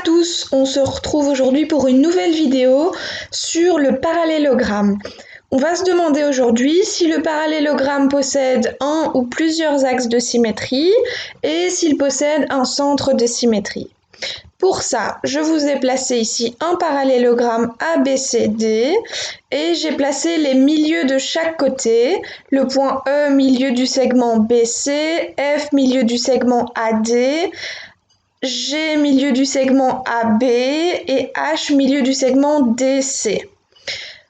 tous, on se retrouve aujourd'hui pour une nouvelle vidéo sur le parallélogramme. On va se demander aujourd'hui si le parallélogramme possède un ou plusieurs axes de symétrie et s'il possède un centre de symétrie. Pour ça, je vous ai placé ici un parallélogramme ABCD et j'ai placé les milieux de chaque côté, le point E milieu du segment BC, F milieu du segment AD, G milieu du segment AB et H milieu du segment DC.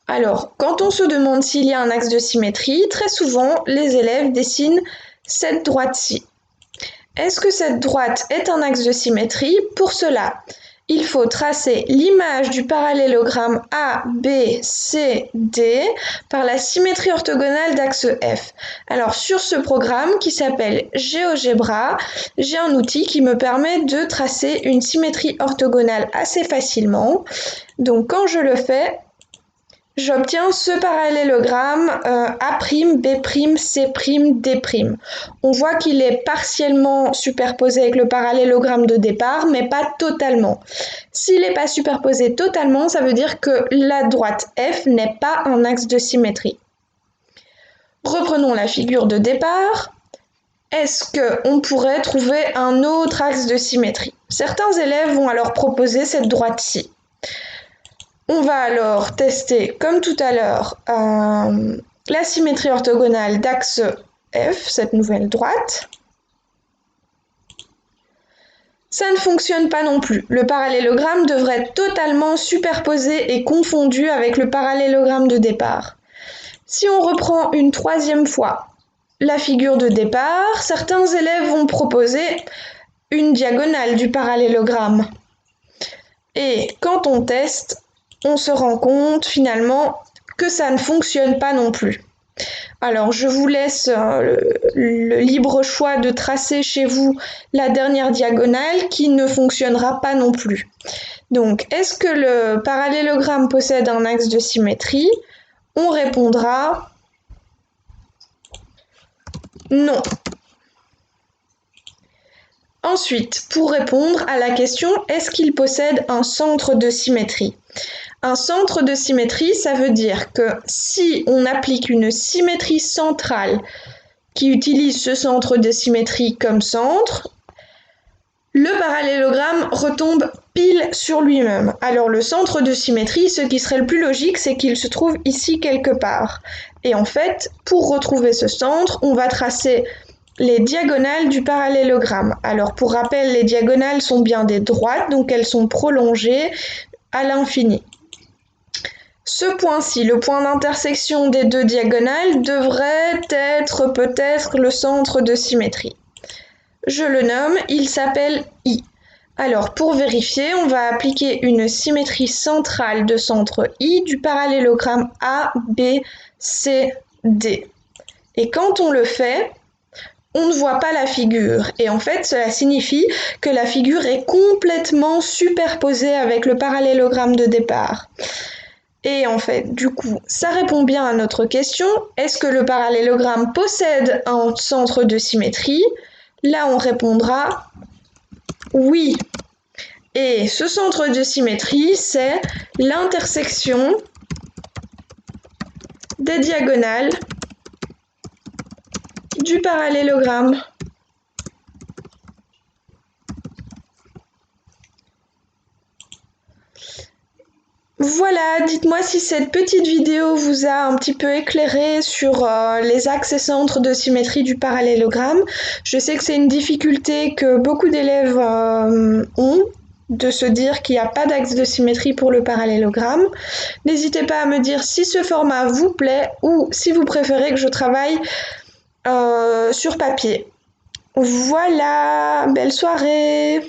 Alors, quand on se demande s'il y a un axe de symétrie, très souvent, les élèves dessinent cette droite-ci. Est-ce que cette droite est un axe de symétrie? Pour cela, il faut tracer l'image du parallélogramme ABCD par la symétrie orthogonale d'axe F. Alors sur ce programme qui s'appelle GeoGebra, j'ai un outil qui me permet de tracer une symétrie orthogonale assez facilement. Donc quand je le fais, j'obtiens ce parallélogramme A', B', C', D'. On voit qu'il est partiellement superposé avec le parallélogramme de départ, mais pas totalement. S'il n'est pas superposé totalement, ça veut dire que la droite F n'est pas un axe de symétrie. Reprenons la figure de départ. Est-ce qu'on pourrait trouver un autre axe de symétrie? Certains élèves vont alors proposer cette droite-ci. On va alors tester, comme tout à l'heure, la symétrie orthogonale d'axe F, cette nouvelle droite. Ça ne fonctionne pas non plus. Le parallélogramme devrait être totalement superposé et confondu avec le parallélogramme de départ. Si on reprend une troisième fois la figure de départ, certains élèves vont proposer une diagonale du parallélogramme. Et quand on teste, on se rend compte finalement que ça ne fonctionne pas non plus. Alors je vous laisse le libre choix de tracer chez vous la dernière diagonale qui ne fonctionnera pas non plus. Donc est-ce que le parallélogramme possède un axe de symétrie? On répondra non. Ensuite, pour répondre à la question est-ce qu'il possède un centre de symétrie? Un centre de symétrie, ça veut dire que si on applique une symétrie centrale qui utilise ce centre de symétrie comme centre, le parallélogramme retombe pile sur lui-même. Alors le centre de symétrie, ce qui serait le plus logique, c'est qu'il se trouve ici quelque part. Et en fait, pour retrouver ce centre, on va tracer les diagonales du parallélogramme. Alors pour rappel, les diagonales sont bien des droites, donc elles sont prolongées à l'infini. Ce point-ci, le point d'intersection des deux diagonales, devrait être peut-être le centre de symétrie. Je le nomme, il s'appelle I. Alors pour vérifier, on va appliquer une symétrie centrale de centre I du parallélogramme ABCD. Et quand on le fait, on ne voit pas la figure. Et en fait, cela signifie que la figure est complètement superposée avec le parallélogramme de départ. Et en fait, du coup, ça répond bien à notre question. Est-ce que le parallélogramme possède un centre de symétrie? Là, on répondra oui. Et ce centre de symétrie, c'est l'intersection des diagonales du parallélogramme. Voilà, dites-moi si cette petite vidéo vous a un petit peu éclairé sur les axes et centres de symétrie du parallélogramme. Je sais que c'est une difficulté que beaucoup d'élèves ont, de se dire qu'il n'y a pas d'axe de symétrie pour le parallélogramme. N'hésitez pas à me dire si ce format vous plaît ou si vous préférez que je travaille sur papier. Voilà, belle soirée!